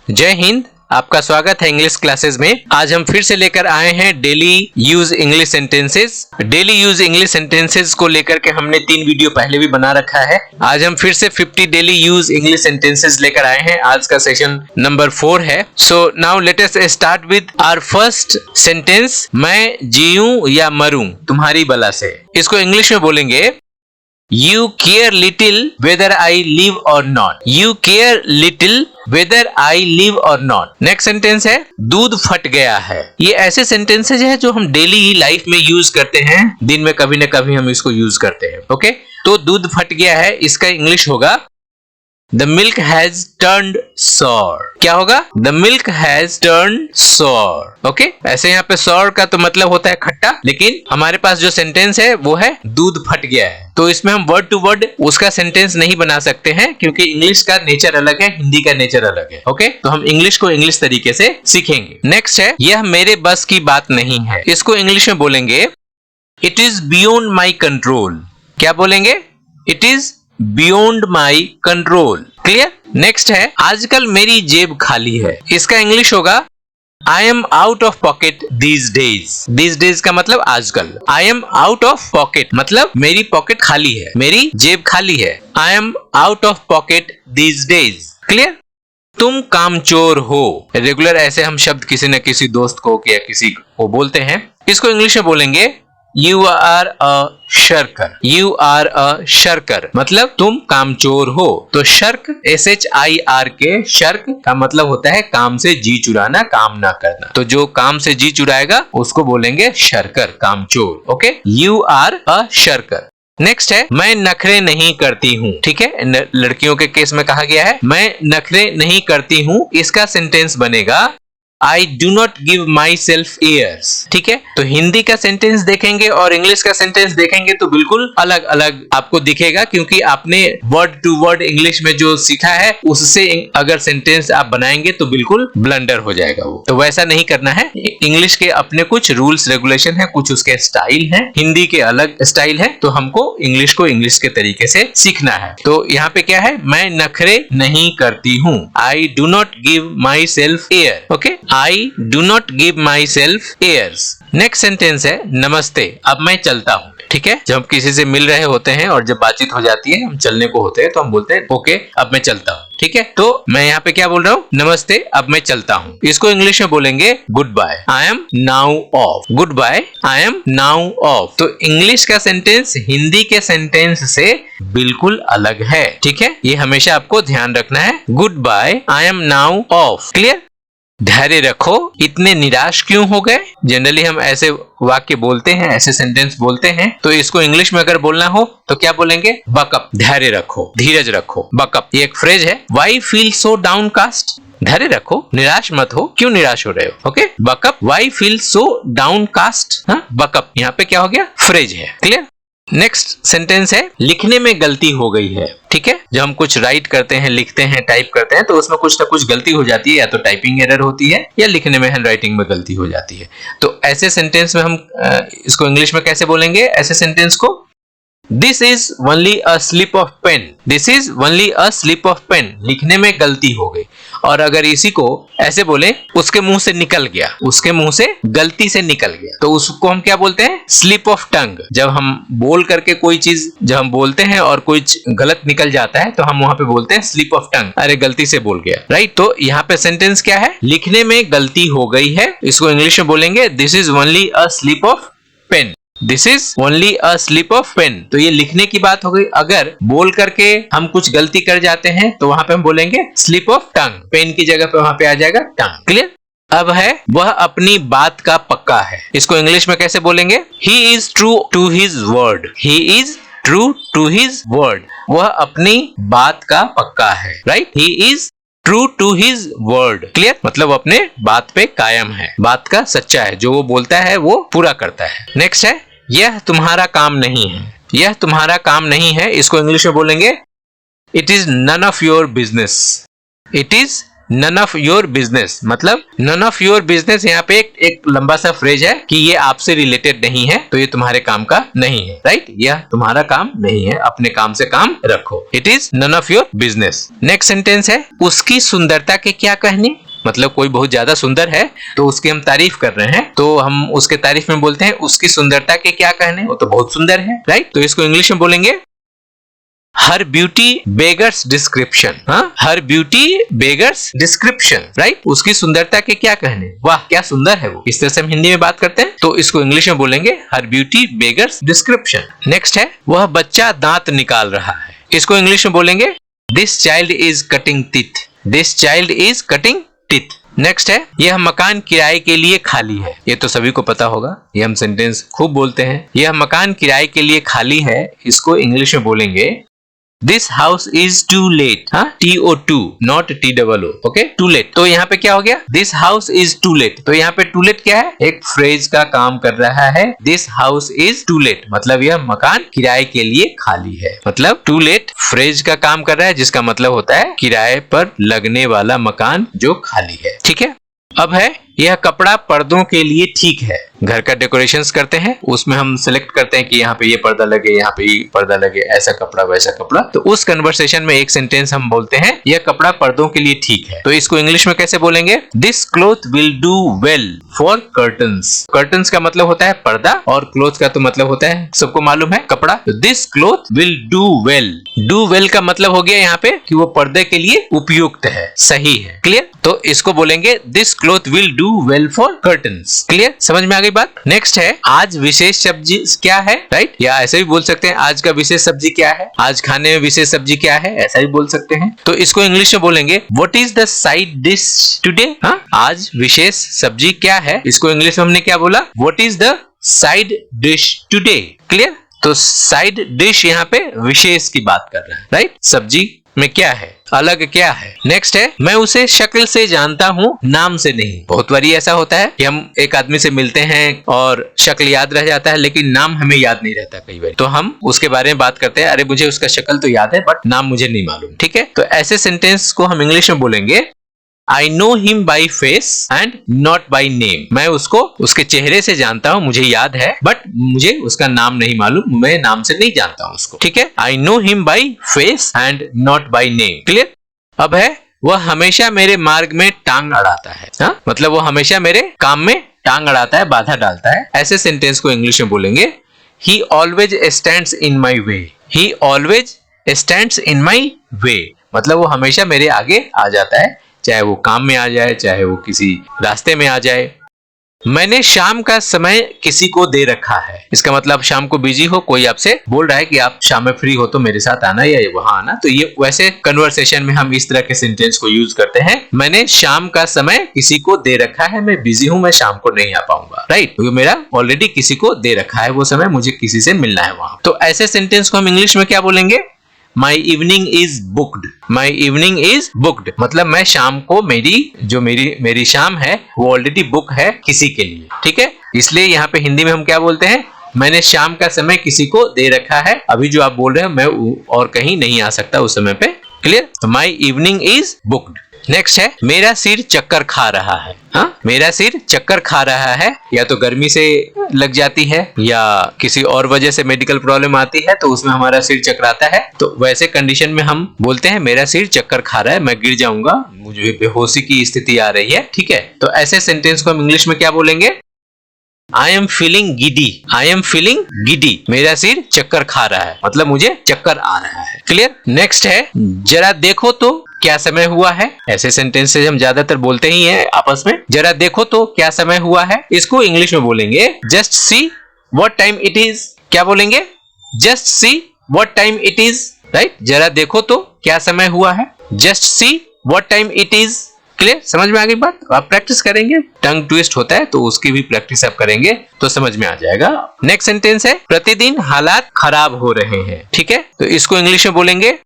जय हिंद। आपका स्वागत है इंग्लिश क्लासेस में। आज हम फिर से लेकर आए हैं daily use English sentences. Daily use English sentences को लेकर के हमने 3 वीडियो पहले भी बना रखा है। आज हम फिर से 50 डेली यूज इंग्लिश सेंटेंसेस लेकर आए हैं। आज का सेशन नंबर 4 है। So now let us start with our first sentence. मैं जीऊं या मरूं तुम्हारी बला से। इसको इंग्लिश में बोलेंगे You care little whether I live or not. You care little whether I live or not. Next sentence है दूध फट गया है। ये ऐसे सेंटेंसेज है जो हम डेली लाइफ में यूज करते हैं। दिन में कभी न कभी हम इसको यूज करते हैं। ओके, तो दूध फट गया है, इसका इंग्लिश होगा The milk has turned sour. क्या होगा? The milk has turned sour. Okay, ऐसे यहाँ पे sour का तो मतलब होता है खट्टा, लेकिन हमारे पास जो सेंटेंस है वो है दूध फट गया है। तो इसमें हम वर्ड टू वर्ड उसका सेंटेंस नहीं बना सकते हैं, क्योंकि इंग्लिश का नेचर अलग है, हिंदी का नेचर अलग है। ओके, तो हम इंग्लिश को इंग्लिश तरीके से सीखेंगे। नेक्स्ट है यह मेरे बस की बात नहीं है। इसको इंग्लिश में बोलेंगे It is beyond my control. क्या बोलेंगे? It is beyond my control. Clear? Next है आजकल मेरी जेब खाली है। इसका इंग्लिश होगा I am out of pocket these days. These days का मतलब आजकल। I am out of pocket मतलब मेरी पॉकेट खाली है, मेरी जेब खाली है। I am out of pocket these days. Clear? तुम कामचोर हो। रेगुलर ऐसे हम शब्द किसी न किसी दोस्त को या किसी को बोलते हैं। इसको इंग्लिश में बोलेंगे You are a shirker. You are a shirker मतलब तुम कामचोर हो। तो शर्क SHIRK शर्क का मतलब होता है काम से जी चुराना, काम ना करना। तो जो काम से जी चुराएगा उसको बोलेंगे शर्कर, कामचोर। Okay, You are a shirker। Next है मैं नखरे नहीं करती हूँ। ठीक है, लड़कियों के केस में कहा गया है मैं नखरे नहीं करती हूँ। इसका सेंटेंस बनेगा I do not give myself airs। ठीक है, तो हिंदी का सेंटेंस देखेंगे और इंग्लिश का सेंटेंस देखेंगे तो बिल्कुल अलग अलग आपको दिखेगा, क्योंकि आपने वर्ड टू वर्ड इंग्लिश में जो सीखा है उससे अगर सेंटेंस आप बनाएंगे तो बिल्कुल ब्लंडर हो जाएगा वो। तो वैसा नहीं करना है। इंग्लिश के अपने कुछ रूल्स रेगुलेशन है, कुछ उसके स्टाइल है, हिंदी के अलग स्टाइल है। तो हमको इंग्लिश को इंग्लिश के तरीके से सीखना है। तो यहाँ पे क्या है, मैं नखरे नहीं करती हूँ। I do not give myself air। Okay, I do not give myself airs। Next sentence है नमस्ते, अब मैं चलता हूँ। ठीक है, जब हम किसी से मिल रहे होते हैं और जब बातचीत हो जाती है, हम चलने को होते हैं, तो हम बोलते हैं ओके अब मैं चलता हूँ। ठीक है, तो मैं यहाँ पे क्या बोल रहा हूँ, नमस्ते अब मैं चलता हूँ। इसको इंग्लिश में बोलेंगे good bye. I am now off. Good bye, I am now off. तो इंग्लिश का सेंटेंस हिंदी के सेंटेंस से बिल्कुल अलग है। ठीक है, ये हमेशा आपको ध्यान रखना है। Good bye, I am now off. Clear? धैर्य रखो, इतने निराश क्यों हो गए। जनरली हम ऐसे वाक्य बोलते हैं, ऐसे सेंटेंस बोलते हैं। तो इसको इंग्लिश में अगर बोलना हो तो क्या बोलेंगे, बकअप। धैर्य रखो, धीरज रखो, बकअप। ये एक फ्रेज है। Why feel so downcast. धैर्य रखो, निराश मत हो। क्यों निराश हो रहे हो? Okay, buck up. Why feel so downcast, buck up. यहाँ पे क्या हो गया, फ्रेज है। क्लियर? नेक्स्ट सेंटेंस है लिखने में गलती हो गई है। ठीक है, जब हम कुछ राइट करते हैं, लिखते हैं, टाइप करते हैं, तो उसमें कुछ ना कुछ गलती हो जाती है। या तो टाइपिंग एरर होती है या लिखने में, हैंड राइटिंग में गलती हो जाती है। तो ऐसे सेंटेंस में हम इसको इंग्लिश में कैसे बोलेंगे ऐसे सेंटेंस को, this is only a slip of pen. This is only a slip of pen. लिखने में गलती हो गई। और अगर इसी को ऐसे बोले, उसके मुंह से निकल गया, उसके मुंह से गलती से निकल गया, तो उसको हम क्या बोलते हैं, स्लिप ऑफ टंग। जब हम बोल करके कोई चीज जब हम बोलते हैं और कुछ गलत निकल जाता है तो हम वहां पे बोलते हैं स्लिप ऑफ टंग। अरे गलती से बोल गया, राइट? तो यहाँ पे सेंटेंस क्या है, लिखने में गलती हो गई है। इसको इंग्लिश में बोलेंगे this is only a slip of pen. This is only a slip of pen. तो ये लिखने की बात हो गई। अगर बोल करके हम कुछ गलती कर जाते हैं तो वहां पे हम बोलेंगे स्लिप ऑफ टंग। पेन की जगह पे वहां पे आ जाएगा टंग। क्लियर? अब है वह अपनी बात का पक्का है। इसको इंग्लिश में कैसे बोलेंगे, he is true to his word. He is true to his word. वह अपनी बात का पक्का है, right? He is true to his word. Clear? मतलब अपने बात पे कायम है, बात का सच्चा है, जो वो बोलता है वो पूरा करता है। नेक्स्ट है यह तुम्हारा काम नहीं है। यह तुम्हारा काम नहीं है। इसको इंग्लिश में बोलेंगे it is none of your business. It is none of your business, मतलब नन ऑफ योर बिजनेस यहाँ पे एक लंबा सा फ्रेज है कि ये आपसे रिलेटेड नहीं है, तो ये तुम्हारे काम का नहीं है, राइट? यह तुम्हारा काम नहीं है, अपने काम से काम रखो। It is none of your business. Next sentence है उसकी सुंदरता के क्या कहने, मतलब कोई बहुत ज्यादा सुंदर है तो उसकी हम तारीफ कर रहे हैं, तो हम उसके तारीफ में बोलते हैं उसकी सुंदरता के क्या कहने, वो तो बहुत सुंदर है, राइट? तो इसको इंग्लिश में बोलेंगे हर ब्यूटी बेगर्स डिस्क्रिप्शन। हाँ, हर ब्यूटी बेगर्स डिस्क्रिप्शन, राइट? उसकी सुंदरता के क्या कहने, वाह क्या सुंदर है वो, इस तरह से हम हिंदी में बात करते हैं, तो इसको इंग्लिश में बोलेंगे हर ब्यूटी बेगर्स डिस्क्रिप्शन। नेक्स्ट है वह बच्चा दांत निकाल रहा है, इसको इंग्लिश में बोलेंगे this child is cutting teeth. This child is cutting teeth. Next है यह मकान किराए के लिए खाली है, ये तो सभी को पता होगा, ये हम सेंटेंस खूब बोलते हैं। यह मकान किराए के लिए खाली है, इसको इंग्लिश में बोलेंगे this house is to let. हाँ, TO2 not TOO, okay, to let. तो यहाँ पे क्या हो गया, this house is to let. तो यहाँ पे टू लेट क्या है, एक फ्रेज का काम कर रहा है। This house is to let मतलब यह मकान किराए के लिए खाली है, मतलब टू लेट फ्रेज का काम कर रहा है, जिसका मतलब होता है किराए पर लगने वाला मकान जो खाली है। ठीक है, अब है यह कपड़ा पर्दों के लिए ठीक है। घर का डेकोरेशंस करते हैं, उसमें हम सिलेक्ट करते हैं कि यहाँ पे ये पर्दा लगे, यहाँ पे ये पर्दा लगे, ऐसा कपड़ा वैसा कपड़ा। तो उस कन्वर्सेशन में एक सेंटेंस हम बोलते हैं यह कपड़ा पर्दों के लिए ठीक है। तो इसको इंग्लिश में कैसे बोलेंगे, this cloth will do well for curtains. Curtains का मतलब होता है पर्दा और क्लॉथ का तो मतलब होता है, सबको मालूम है, कपड़ा। तो this cloth will do well. Do well का मतलब हो गया यहाँ पे कि वो पर्दे के लिए उपयुक्त है, सही है, क्लियर? तो इसको बोलेंगे this cloth will do well for curtains. Clear, समझ में आ गई बात? नेक्स्ट है आज विशेष सब्जी क्या है, राइट? या ऐसे भी बोल सकते हैं आज का विशेष सब्जी क्या है, आज खाने में विशेष सब्जी क्या है, ऐसा भी बोल सकते हैं। तो इसको इंग्लिश में बोलेंगे what is the side dish today. हाँ, आज विशेष सब्जी क्या है, इसको इंग्लिश में हमने क्या बोला, what is the side dish today. Clear? तो साइड डिश यहाँ पे विशेष की बात कर रहा है, राइट? सब्जी में क्या है, अलग क्या है। नेक्स्ट है मैं उसे शक्ल से जानता हूँ, नाम से नहीं। बहुत बारी ऐसा होता है कि हम एक आदमी से मिलते हैं और शक्ल याद रह जाता है लेकिन नाम हमें याद नहीं रहता कई बार, तो हम उसके बारे में बात करते हैं, अरे मुझे उसका शक्ल तो याद है बट नाम मुझे नहीं मालूम। ठीक है, तो ऐसे सेंटेंस को हम इंग्लिश में बोलेंगे I know him by face and not by name। मैं उसको उसके चेहरे से जानता हूँ, मुझे याद है, बट मुझे उसका नाम नहीं मालूम, मैं नाम से नहीं जानता हूँ उसको। ठीक है, I know him by face and not by name। Clear? अब है वह हमेशा मेरे मार्ग में टांग अड़ाता है। हाँ, मतलब वो हमेशा मेरे काम में टांग अड़ाता है, बाधा डालता है। ऐसे सेंटेंस को इंग्लिश में बोलेंगे He always stands in my way। He always stands in my way मतलब वो हमेशा मेरे आगे आ जाता है, चाहे वो काम में आ जाए, चाहे वो किसी रास्ते में आ जाए। मैंने शाम का समय किसी को दे रखा है, इसका मतलब शाम को बिजी हो, कोई आपसे बोल रहा है कि आप शाम में फ्री हो तो मेरे साथ आना या वहां आना। तो ये वैसे कन्वर्सेशन में हम इस तरह के सेंटेंस को यूज करते हैं, मैंने शाम का समय किसी को दे रखा है, मैं बिजी हूं, मैं शाम को नहीं आ पाऊंगा, राइट? तो मेरा ऑलरेडी किसी को दे रखा है वो समय, मुझे किसी से मिलना है वहां। तो ऐसे सेंटेंस को हम इंग्लिश में क्या बोलेंगे, My evening is booked। My evening is booked मतलब मैं शाम को मेरी शाम है वो ऑलरेडी बुक है किसी के लिए। ठीक है, इसलिए यहाँ पे हिंदी में हम क्या बोलते हैं, मैंने शाम का समय किसी को दे रखा है, अभी जो आप बोल रहे हो मैं और कहीं नहीं आ सकता उस समय पे। Clear? My evening is booked। Next है मेरा सिर चक्कर खा रहा है। हाँ, मेरा सिर चक्कर खा रहा है, या तो गर्मी से लग जाती है या किसी और वजह से मेडिकल प्रॉब्लम आती है तो उसमें हमारा सिर चकराता है, तो वैसे कंडीशन में हम बोलते हैं मेरा सिर चक्कर खा रहा है, मैं गिर जाऊंगा, मुझे बेहोशी की स्थिति आ रही है। ठीक है, तो ऐसे सेंटेंस को हम इंग्लिश में क्या बोलेंगे, I am feeling giddy। I am feeling giddy मेरा सिर चक्कर खा रहा है मतलब मुझे चक्कर आ रहा है। क्लियर? नेक्स्ट है जरा देखो तो क्या समय हुआ है। ऐसे सेंटेंसेस हम ज्यादातर बोलते ही हैं आपस में, जरा देखो तो क्या समय हुआ है, इसको इंग्लिश में बोलेंगे just see what time it is. क्या बोलेंगे, just see what time it is, right? जरा देखो तो क्या समय हुआ है, just see what time it is. Clear? समझ में आ गई बात? आप प्रैक्टिस करेंगे, टंग ट्विस्ट होता है तो उसकी भी प्रैक्टिस आप करेंगे तो समझ में आ जाएगा। नेक्स्ट सेंटेंस है प्रतिदिन हालात खराब हो रहे हैं। ठीक है, तो इसको इंग्लिश में बोलेंगे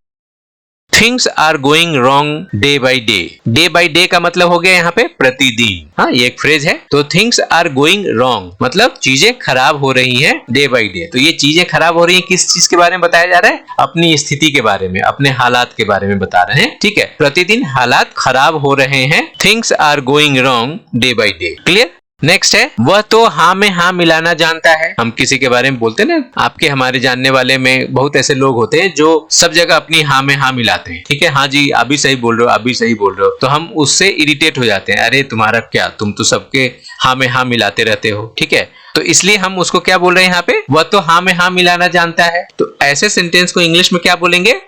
things are going wrong day by day. Day by day का मतलब हो गया यहाँ पे प्रतिदिन। हाँ, ये एक फ्रेज है। तो थिंग्स आर गोइंग रॉन्ग मतलब चीजें खराब हो रही हैं डे बाई डे। तो ये चीजें खराब हो रही हैं किस चीज के बारे में बताया जा रहा है? अपनी स्थिति के बारे में, अपने हालात के बारे में बता रहे हैं। ठीक है, प्रतिदिन हालात खराब हो रहे हैं। Things are going wrong day by day. Clear? Next है, वह तो हाँ में हाँ मिलाना जानता है। हम किसी के बारे में बोलते हैं ना, आपके हमारे जानने वाले में बहुत ऐसे लोग होते हैं जो सब जगह अपनी हाँ में हाँ मिलाते हैं। ठीक है, हाँ जी आप भी सही बोल रहे हो, आप भी सही बोल रहे हो। तो हम उससे इरिटेट हो जाते हैं, अरे तुम्हारा क्या, तुम तो सबके हाँ में हाँ मिलाते रहते हो। ठीक है, तो इसलिए हम उसको क्या बोल रहे हैं यहाँ पे, वह तो हाँ में हाँ मिलाना जानता है। तो ऐसे सेंटेंस को इंग्लिश में क्या बोलेंगे?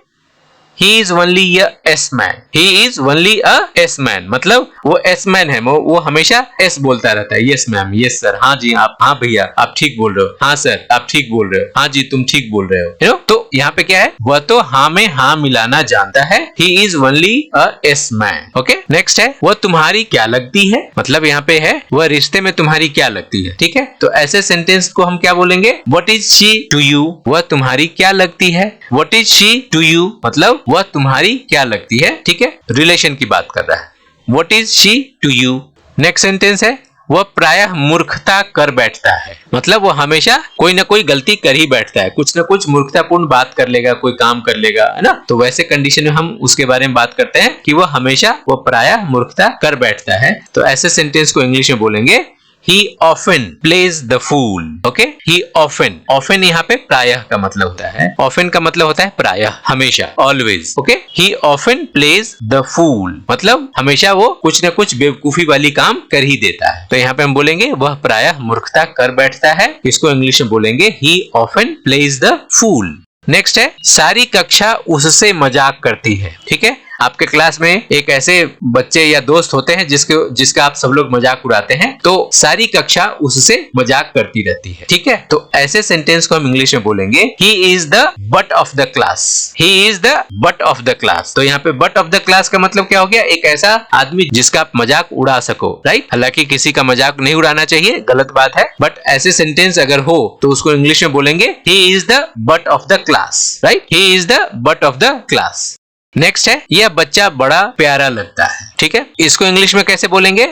He is only a yes man. He is only a yes man. मतलब वो yes man है, वो हमेशा yes बोलता रहता है। Yes मैम, yes सर, हाँ जी आप, हाँ भैया आप ठीक बोल रहे हो, हाँ सर आप ठीक बोल रहे हो, हाँ जी तुम ठीक बोल रहे हो। You know? तो यहाँ पे क्या है, वह तो हाँ में हाँ मिलाना जानता है। He is only a yes man. Okay? Next है, वह तुम्हारी क्या लगती है। मतलब यहाँ पे है, वह रिश्ते में तुम्हारी क्या लगती है। ठीक है, तो ऐसे सेंटेंस को हम क्या बोलेंगे? What is she to you? वह तुम्हारी क्या लगती है। What is she to you? मतलब वह तुम्हारी क्या लगती है। ठीक है, रिलेशन की बात कर रहा है। What is she to you? Next sentence है, वह प्रायः मूर्खता कर बैठता है। मतलब वो हमेशा कोई ना कोई गलती कर ही बैठता है, कुछ ना कुछ मूर्खतापूर्ण बात कर लेगा, कोई काम कर लेगा, है ना। तो वैसे कंडीशन में हम उसके बारे में बात करते हैं कि वो प्रायः मूर्खता कर बैठता है। तो ऐसे सेंटेंस को इंग्लिश में बोलेंगे He often plays the fool. Okay? He often यहाँ पे प्रायः का मतलब होता है। often का मतलब होता है प्रायः, हमेशा, always. Okay? He often plays the fool. मतलब हमेशा वो कुछ न कुछ बेवकूफी वाली काम कर ही देता है। तो यहाँ पे हम बोलेंगे वह प्रायः मूर्खता कर बैठता है। इसको इंग्लिश में बोलेंगे He often plays the fool. Next है, सारी कक्षा उससे मजाक करती है। ठीक है, आपके क्लास में एक ऐसे बच्चे या दोस्त होते हैं जिसका आप सब लोग मजाक उड़ाते हैं। तो सारी कक्षा उससे मजाक करती रहती है। ठीक है, तो ऐसे सेंटेंस को हम इंग्लिश में बोलेंगे he is the but of the class. He is the but of the class. तो यहाँ पे बट ऑफ द क्लास का मतलब क्या हो गया? एक ऐसा आदमी जिसका आप मजाक उड़ा सको। राइट? हालांकि किसी का मजाक नहीं उड़ाना चाहिए, गलत बात है, बट ऐसे सेंटेंस अगर हो तो उसको इंग्लिश में बोलेंगे he is the but of the class. Right? He is the but of the class. Next है, यह बच्चा बड़ा प्यारा लगता है। ठीक है, इसको इंग्लिश में कैसे बोलेंगे?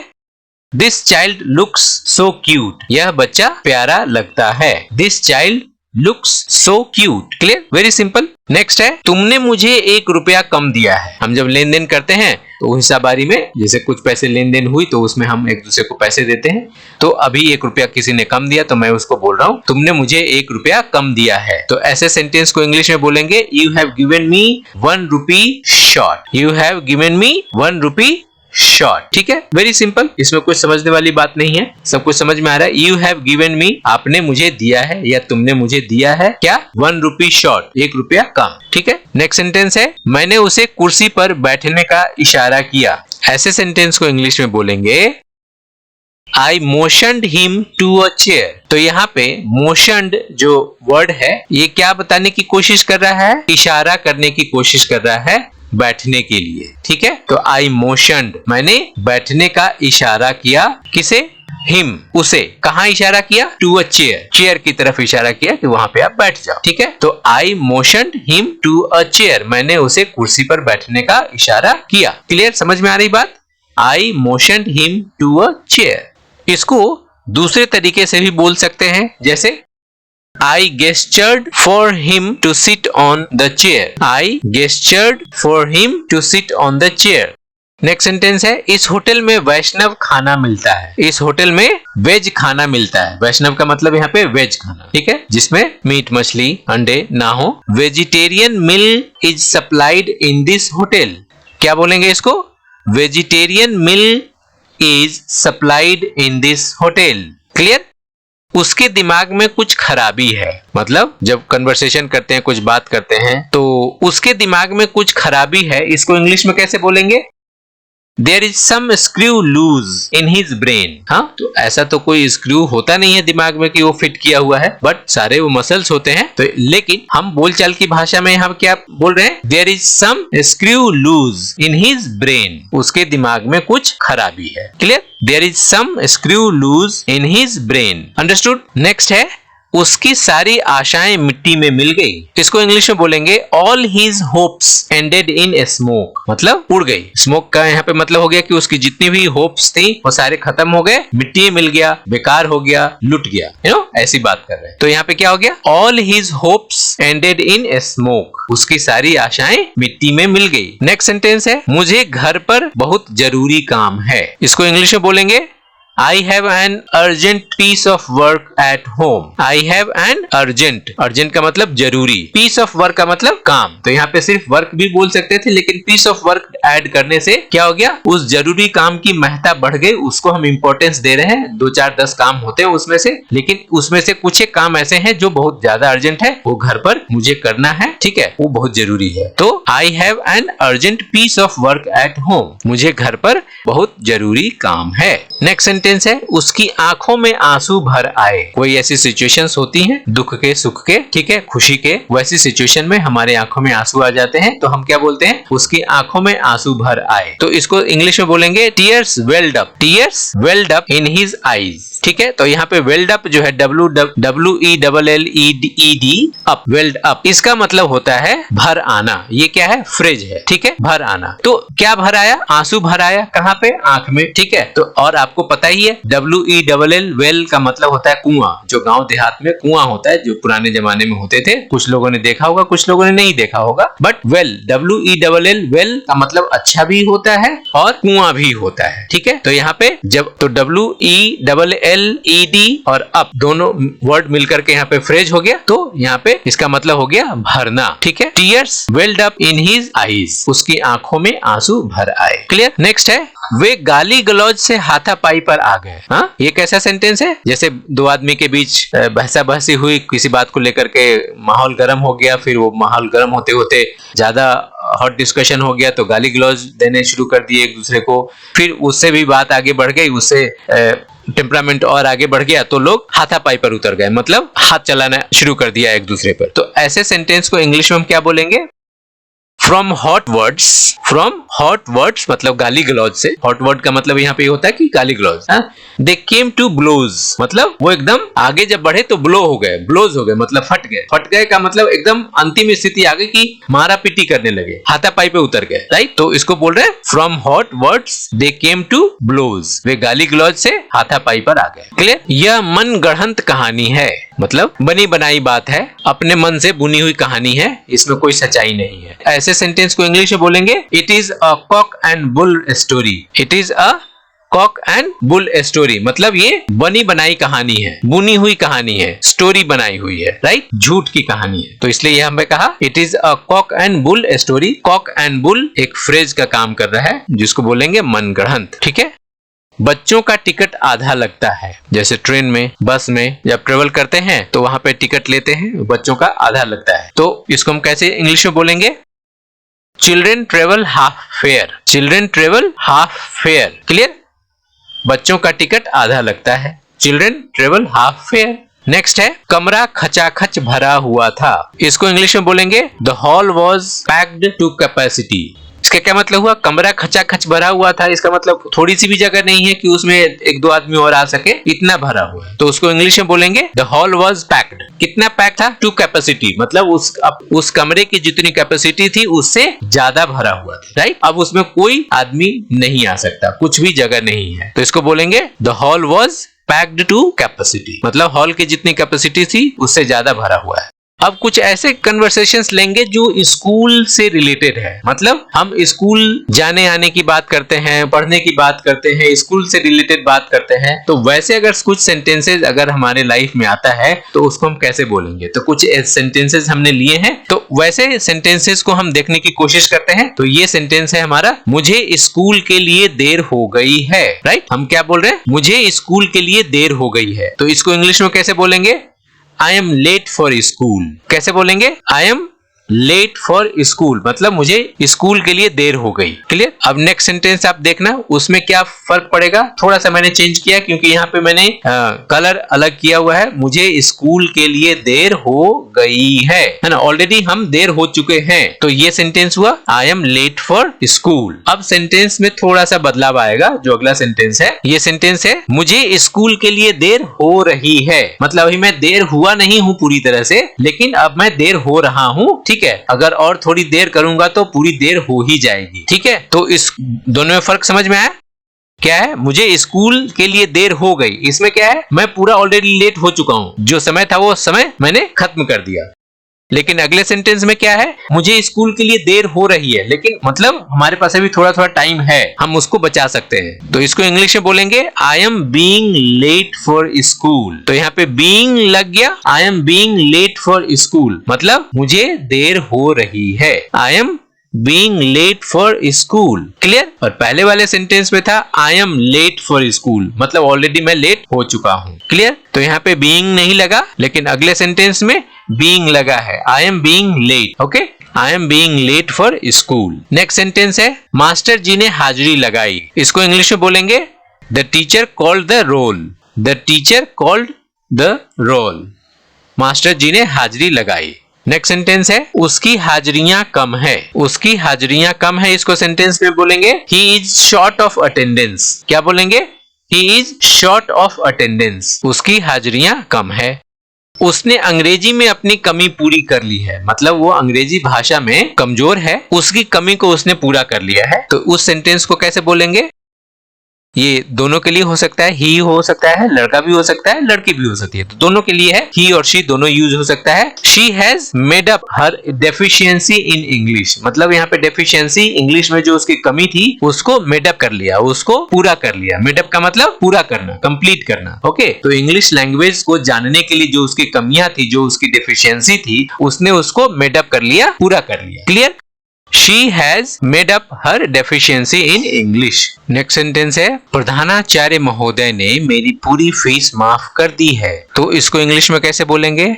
This child looks so cute. यह बच्चा प्यारा लगता है। This child looks so cute. Clear? Very simple. Next है, तुमने मुझे 1 रुपया कम दिया है। हम जब लेन देन करते हैं तो हिसाबारी में जैसे कुछ पैसे लेन देन हुई तो उसमें हम एक दूसरे को पैसे देते हैं। तो अभी 1 रुपया किसी ने कम दिया तो मैं उसको बोल रहा हूँ तुमने मुझे 1 रुपया कम दिया है। तो ऐसे सेंटेंस को इंग्लिश में बोलेंगे you have given me 1 rupee short. You have given me 1 rupee short. ठीक है, वेरी सिंपल, इसमें कुछ समझने वाली बात नहीं है, सब कुछ समझ में आ रहा है। यू हैव गिवन मी, आपने मुझे दिया है या तुमने मुझे दिया है क्या? 1 रुपी शॉर्ट, 1 रुपया कम। ठीक है, नेक्स्ट सेंटेंस है, मैंने उसे कुर्सी पर बैठने का इशारा किया। ऐसे सेंटेंस को इंग्लिश में बोलेंगे I motioned him to a chair। तो यहाँ पे motioned जो वर्ड है ये क्या बताने की कोशिश कर रहा है? इशारा करने की कोशिश कर रहा है बैठने के लिए। ठीक है, तो I motioned, मैंने बैठने का इशारा किया। किसे? हिम, उसे। कहाँ इशारा किया? टू अ चेयर, चेयर की तरफ इशारा किया कि वहां पे आप बैठ जाओ। ठीक है, तो आई मोशन्ड हिम टू अ चेयर, मैंने उसे कुर्सी पर बैठने का इशारा किया। क्लियर? समझ में आ रही बात? आई मोशन्ड हिम टू अ चेयर। इसको दूसरे तरीके से भी बोल सकते हैं, जैसे I gestured for him to sit on the chair। I gestured for him to sit on the chair। Next sentence है, इस होटल में वैष्णव खाना मिलता है। इस होटल में वेज खाना मिलता है। वैष्णव का मतलब यहाँ पे वेज खाना। ठीक है, जिसमें मीट, मछली, अंडे ना हो। Vegetarian meal is supplied in this hotel. क्या बोलेंगे इसको? Vegetarian meal is supplied in this hotel. Clear? उसके दिमाग में कुछ खराबी है। मतलब जब कन्वर्सेशन करते हैं, कुछ बात करते हैं, तो उसके दिमाग में कुछ खराबी है। इसको इंग्लिश में कैसे बोलेंगे? There is some screw loose in his brain। हाँ, तो ऐसा तो कोई स्क्रू होता नहीं है दिमाग में कि वो फिट किया हुआ है, बट सारे वो मसल्स होते हैं। तो लेकिन हम बोलचाल की भाषा में हम क्या बोल रहे हैं? There is some screw loose in his brain। उसके दिमाग में कुछ खराबी है। Clear? There is some screw loose in his brain। Understood? Next है, उसकी सारी आशाएं मिट्टी में मिल गई। इसको इंग्लिश में बोलेंगे all his hopes ended in smoke, मतलब उड़ गई। स्मोक का यहाँ पे मतलब हो गया कि उसकी जितनी भी होप्स थी वो सारे खत्म हो गए, मिट्टी में मिल गया, बेकार हो गया, लुट गया। ऐसी बात कर रहे हैं। तो यहाँ पे क्या हो गया, all his hopes ended in smoke, उसकी सारी आशाएं मिट्टी में मिल गई। नेक्स्ट सेंटेंस है मुझे घर पर बहुत जरूरी काम है। इसको इंग्लिश में बोलेंगे I have an urgent piece of work at home. I have an urgent का मतलब जरूरी, piece of work का मतलब काम। तो यहाँ पे सिर्फ वर्क भी बोल सकते थे, लेकिन piece of work ऐड करने से क्या हो गया, उस जरूरी काम की महत्ता बढ़ गई, उसको हम इंपॉर्टेंस दे रहे हैं। 2 4 10 काम होते हैं उसमें से, लेकिन उसमें से कुछ एक काम ऐसे हैं जो बहुत ज्यादा अर्जेंट है, वो घर पर मुझे करना है, ठीक है, वो बहुत जरूरी है। तो I have an urgent piece of work at home. मुझे घर पर बहुत जरूरी काम है। नेक्स्ट सेंटेंस है उसकी आंखों में आंसू भर आए। कोई ऐसी सिचुएशंस होती हैं दुख के, सुख के, ठीक है, खुशी के, वैसी सिचुएशन में हमारे आंखों में आंसू आ जाते हैं, तो हम क्या बोलते हैं, उसकी आंखों में आंसू भर आए। तो इसको इंग्लिश में बोलेंगे tears weld up, tears weld up in his eyes, ठीक है। तो यहाँ पे वेल्ड अप जो है WELLED अप, वेल्ड अप, इसका मतलब होता है भर आना। ये क्या है, फ्रेज है, ठीक है, भर आना। तो क्या भर आया, आंसू भर आया, कहाँ पे, आंख में, ठीक है। तो और आपको पता ही है WELL वेल का मतलब होता है कुआं, जो गांव देहात में कुआं होता है, जो पुराने जमाने में होते थे। कुछ लोगों ने देखा होगा, कुछ लोगों ने नहीं देखा होगा, बट वेल WELL वेल का मतलब अच्छा भी होता है और कुआं भी होता है, ठीक है। तो यहाँ पे जब तो WELLED और अप दोनों वर्ड मिलकर के यहाँ पे फ्रेज हो गया, तो यहाँ पे इसका मतलब हो गया भरना, ठीक है। Tears weld up in his eyes, उसकी आंखों में आंसू भर आए। क्लियर। नेक्स्ट है वे गाली गलौज से हाथापाई पर आ गए। हाँ, ये कैसा सेंटेंस है, जैसे 2 आदमी के बीच बहसा बहसी हुई, किसी बात को लेकर के माहौल गर्म हो गया, फिर वो माहौल गर्म होते होते ज्यादा हॉट डिस्कशन हो गया, तो गाली गलौज देने शुरू कर दिए एक दूसरे को, फिर उससे भी बात आगे बढ़ गई, उससे टेम्परामेंट और आगे बढ़ गया, तो लोग हाथापाई पर उतर गए, मतलब हाथ चलाना शुरू कर दिया एक दूसरे पर। तो ऐसे सेंटेंस को इंग्लिश में हम क्या बोलेंगे, फ्रॉम हॉट वर्ड्स मतलब गाली गलौज से। हॉट वर्ड का मतलब यहाँ पे होता है कि गाली गलौज। दे केम टू ब्लोज, मतलब वो एकदम आगे जब बढ़े तो ब्लो हो गए, ब्लोज हो गए, मतलब फट गए। फट गए का मतलब एकदम अंतिम स्थिति आ गई कि मारा पीटी करने लगे, हाथापाई पे उतर गए, राइट। तो इसको बोल रहे हैं from hot words they came to blows, वे गाली गलौज से हाथापाई पर आ गए। क्लियर। यह मन गढ़ंत कहानी है, मतलब बनी बनाई बात है, अपने मन से बुनी हुई कहानी है, इसमें कोई सच्चाई नहीं है। ऐसे सेंटेंस को इंग्लिश में बोलेंगे it is a cock and bull story. It is a cock and bull story, मतलब ये बनी बनाई कहानी है, बुनी हुई कहानी है, स्टोरी बनाई हुई है, राइट, झूठ की कहानी है। तो इसलिए यहाँ पे कहा it is a cock and bull story. Cock and bull एक फ्रेज का काम कर रहा है, जिसको बोलेंगे मनगढ़ंत, ठीक है। बच्चों का टिकट आधा लगता है, जैसे ट्रेन में, बस में जब ट्रेवल करते हैं तो वहां पे टिकट लेते हैं, बच्चों का आधा लगता है। तो इसको हम कैसे इंग्लिश में बोलेंगे, children travel half fair, children travel half fair. Clear. बच्चों का टिकट आधा लगता है, children travel half fair. Next है कमरा खचाखच भरा हुआ था। इसको इंग्लिश में बोलेंगे the hall was packed to capacity. इसका क्या मतलब हुआ, कमरा खचाखच भरा हुआ था, इसका मतलब थोड़ी सी भी जगह नहीं है कि उसमें 1-2 आदमी और आ सके, इतना भरा हुआ है। तो उसको इंग्लिश में बोलेंगे द हॉल वाज पैक्ड। कितना पैक था, टू कैपेसिटी, मतलब उस कमरे की जितनी कैपेसिटी थी उससे ज्यादा भरा हुआ था, राइट। अब उसमें कोई आदमी नहीं आ सकता, कुछ भी जगह नहीं है, तो इसको बोलेंगे the hall was packed to capacity, मतलब हॉल की जितनी कैपेसिटी थी उससे ज्यादा भरा हुआ है। अब कुछ ऐसे कन्वर्सेशंस लेंगे जो स्कूल से रिलेटेड है, मतलब हम स्कूल जाने आने की बात करते हैं, पढ़ने की बात करते हैं, स्कूल से रिलेटेड बात करते हैं। तो वैसे अगर कुछ सेंटेंसेस अगर हमारे लाइफ में आता है तो उसको हम कैसे बोलेंगे, तो कुछ सेंटेंसेस हमने लिए हैं, तो वैसे सेंटेंसेस को हम देखने की कोशिश करते हैं। तो ये सेंटेंस है हमारा, मुझे स्कूल के लिए देर हो गई है, राइट। हम क्या बोल रहे हैं, मुझे स्कूल के लिए देर हो गई है। तो इसको इंग्लिश में कैसे बोलेंगे, I am late for school। कैसे बोलेंगे, I am late for school, मतलब मुझे स्कूल के लिए देर हो गई। क्लियर। अब नेक्स्ट सेंटेंस आप देखना, उसमें क्या फर्क पड़ेगा। थोड़ा सा मैंने चेंज किया क्योंकि यहाँ पे मैंने कलर अलग किया हुआ है। मुझे स्कूल के लिए देर हो गई है ना। ऑलरेडी हम देर हो चुके हैं, तो ये सेंटेंस हुआ I am late for school. अब सेंटेंस में थोड़ा सा बदलाव आएगा। जो अगला सेंटेंस है, ये सेंटेंस है मुझे स्कूल के लिए देर हो रही है। मतलब अभी मैं देर हुआ नहीं हूं पूरी तरह से, लेकिन अब मैं देर हो रहा हूं। ठीक है, अगर और थोड़ी देर करूंगा तो पूरी देर हो ही जाएगी। ठीक है, तो इस दोनों में फर्क समझ में आया। क्या है, मुझे स्कूल के लिए देर हो गई, इसमें क्या है, मैं पूरा ऑलरेडी लेट हो चुका हूं। जो समय था वो समय मैंने खत्म कर दिया। लेकिन अगले सेंटेंस में क्या है, मुझे स्कूल के लिए देर हो रही है, लेकिन मतलब हमारे पास अभी थोड़ा थोड़ा टाइम है, हम उसको बचा सकते हैं। तो इसको इंग्लिश में बोलेंगे I am being late for school. तो यहाँ पे बीइंग लग गया, I am being late for school, मतलब मुझे देर हो रही है। I am being late for school. Clear. और पहले वाले सेंटेंस में था I am late for school, मतलब ऑलरेडी मैं लेट हो चुका हूं। क्लियर। तो यहाँ पे बीइंग नहीं लगा, लेकिन अगले सेंटेंस में बीइंग लगा है। I am being late. Okay, I am being late for school. Next sentence है मास्टर जी ने हाजिरी लगाई। इसको इंग्लिश में बोलेंगे the teacher called the roll. The teacher called the roll. Master ji ने हाजिरी लगाई। नेक्स्ट सेंटेंस है उसकी हाजिरियां कम है। उसकी हाजिरियां कम है, इसको सेंटेंस में बोलेंगे he is short of attendance. क्या बोलेंगे, he is short of attendance. उसकी हाजिरियां कम है। उसने अंग्रेजी में अपनी कमी पूरी कर ली है, मतलब वो अंग्रेजी भाषा में कमजोर है, उसकी कमी को उसने पूरा कर लिया है। तो उस सेंटेंस को कैसे बोलेंगे, ये दोनों के लिए हो सकता है, ही हो सकता है, लड़का भी हो सकता है, लड़की भी हो सकती है। तो दोनों के लिए है, ही और शी दोनों यूज हो सकता है। She has made up her deficiency in English, मतलब यहाँ पे डेफिशिएंसी इंग्लिश में जो उसकी कमी थी उसको मेड अप कर लिया, उसको पूरा कर लिया। मेड अप का मतलब पूरा करना, कंप्लीट करना। ओके, तो इंग्लिश लैंग्वेज को जानने के लिए जो उसकी कमियां थी, जो उसकी डेफिशिएंसी थी, उसने उसको मेड अप कर लिया, पूरा कर लिया। Clear. She has made up her deficiency in English. Next sentence है प्रधानाचार्य महोदय ने मेरी पूरी फीस माफ कर दी है। तो इसको इंग्लिश में कैसे बोलेंगे,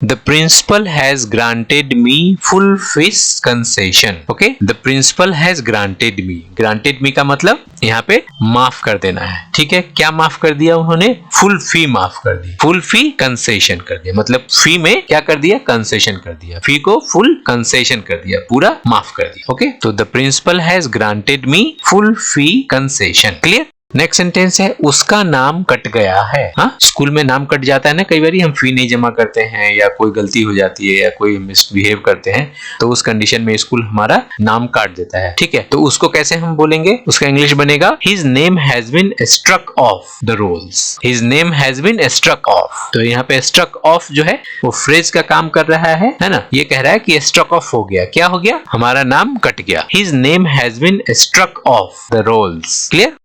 The principal has granted me full fees concession. Okay, the principal has granted me. Granted me का मतलब यहाँ पे माफ कर देना है। ठीक है, क्या माफ कर दिया उन्होंने, फुल फी माफ कर दी, फुल फी कंसेशन कर दिया, मतलब फी में क्या कर दिया, कंसेशन कर दिया, फी को फुल कंसेशन कर दिया, पूरा माफ कर दिया। ओके, तो the principal has granted me full fee concession. Clear. Next sentence है उसका नाम कट गया है। हाँ, स्कूल में नाम कट जाता है ना, कई बार हम फी नहीं जमा करते हैं या कोई गलती हो जाती है या कोई मिसबिहेव करते हैं, तो उस कंडीशन में स्कूल हमारा नाम काट देता है। ठीक है, तो उसको कैसे हम बोलेंगे, उसका इंग्लिश बनेगा his name has been struck off the rolls. His name has been struck off. तो यहाँ पे स्ट्रक ऑफ जो है वो फ्रेज का काम कर रहा है ना। ये कह रहा है कि स्ट्रक ऑफ हो गया, क्या हो गया, हमारा नाम कट गया। His name has been struck off the rolls. Clear.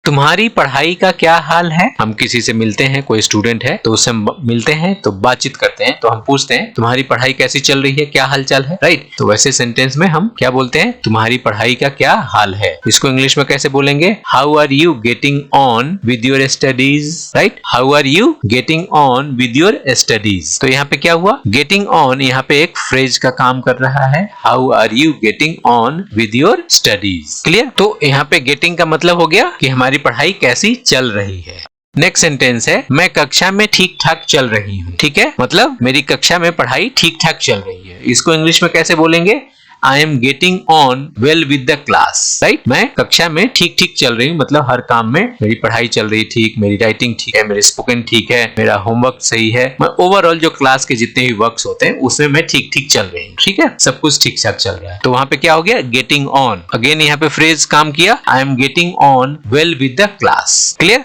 तुम्हारी पढ़ाई का क्या हाल है। हम किसी से मिलते हैं, कोई स्टूडेंट है तो उससे मिलते हैं तो बातचीत करते हैं, तो हम पूछते हैं तुम्हारी पढ़ाई कैसी चल रही है, क्या हालचाल है। राइट, तो वैसे सेंटेंस में हम क्या बोलते हैं, तुम्हारी पढ़ाई का क्या हाल है। इसको इंग्लिश में कैसे बोलेंगे, how are you getting on with your studies. Right, how are you getting on with your studies. तो यहाँ पे क्या हुआ, गेटिंग ऑन यहाँ पे एक फ्रेज का काम कर रहा है, how are you getting on with your studies. Clear. तो यहाँ पे गेटिंग का मतलब हो गया कि हमारी पढ़ाई कैसी चल रही है। नेक्स्ट सेंटेंस है मैं कक्षा में ठीक ठाक चल रही हूँ। ठीक है, मतलब मेरी कक्षा में पढ़ाई ठीक ठाक चल रही है। इसको इंग्लिश में कैसे बोलेंगे, I am getting on well with the class. Right, मैं कक्षा में ठीक ठीक चल रही हूँ, मतलब हर काम में मेरी पढ़ाई चल रही ठीक, मेरी राइटिंग ठीक है, मेरी स्पोकन ठीक है, मेरा होमवर्क सही है, मैं ओवरऑल जो क्लास के जितने भी वर्क्स होते हैं उसमें मैं ठीक ठीक चल रही हूँ। ठीक है, सब कुछ ठीक ठाक चल रहा है। तो वहां पे क्या हो गया, गेटिंग ऑन। अगेन यहाँ पे फ्रेज काम किया, I am getting on well with the class. Clear,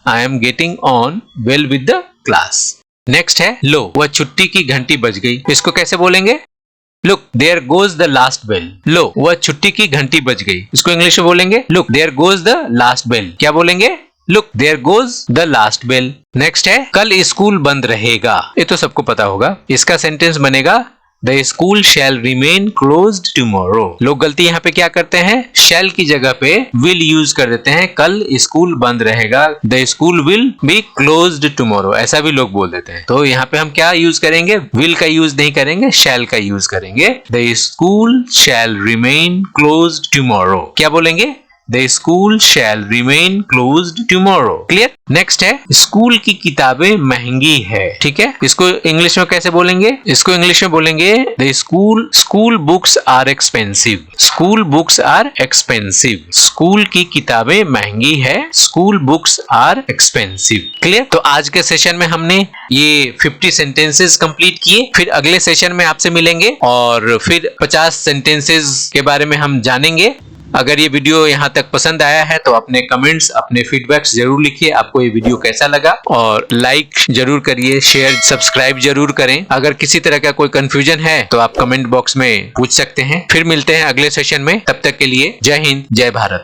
I am getting on well with the class. Next है लो वह छुट्टी की घंटी बज गई। इसको कैसे बोलेंगे, Look, there goes the last bell. लो वह छुट्टी की घंटी बज गई। इसको इंग्लिश में बोलेंगे Look, there goes the last bell. क्या बोलेंगे, Look, there goes the last bell. Next है कल स्कूल बंद रहेगा। ये तो सबको पता होगा। इसका सेंटेंस बनेगा the school shall remain closed tomorrow. लोग गलती यहाँ पे क्या करते हैं, शैल की जगह पे विल यूज कर देते हैं, कल स्कूल बंद रहेगा, the school will be closed tomorrow, ऐसा भी लोग बोल देते हैं। तो यहाँ पे हम क्या यूज करेंगे, विल का यूज नहीं करेंगे, शैल का यूज करेंगे। The school shall remain closed tomorrow. क्या बोलेंगे, The school shall remain closed tomorrow. क्लियर। नेक्स्ट है स्कूल की किताबें महंगी है। ठीक है, इसको इंग्लिश में कैसे बोलेंगे, इसको इंग्लिश में बोलेंगे the school books are expensive. School books are expensive. School की किताबें महंगी है, school books are expensive. Clear. तो आज के सेशन में हमने ये 50 सेंटेंसेस कंप्लीट किए। फिर अगले सेशन में आपसे मिलेंगे और फिर 50 सेंटेंसेस के बारे में हम जानेंगे। अगर ये वीडियो यहाँ तक पसंद आया है तो अपने कमेंट्स, अपने फीडबैक्स जरूर लिखिए, आपको ये वीडियो कैसा लगा, और लाइक जरूर करिए, शेयर, सब्सक्राइब जरूर करें। अगर किसी तरह का कोई कंफ्यूजन है तो आप कमेंट बॉक्स में पूछ सकते हैं। फिर मिलते हैं अगले सेशन में, तब तक के लिए जय हिंद, जय भारत।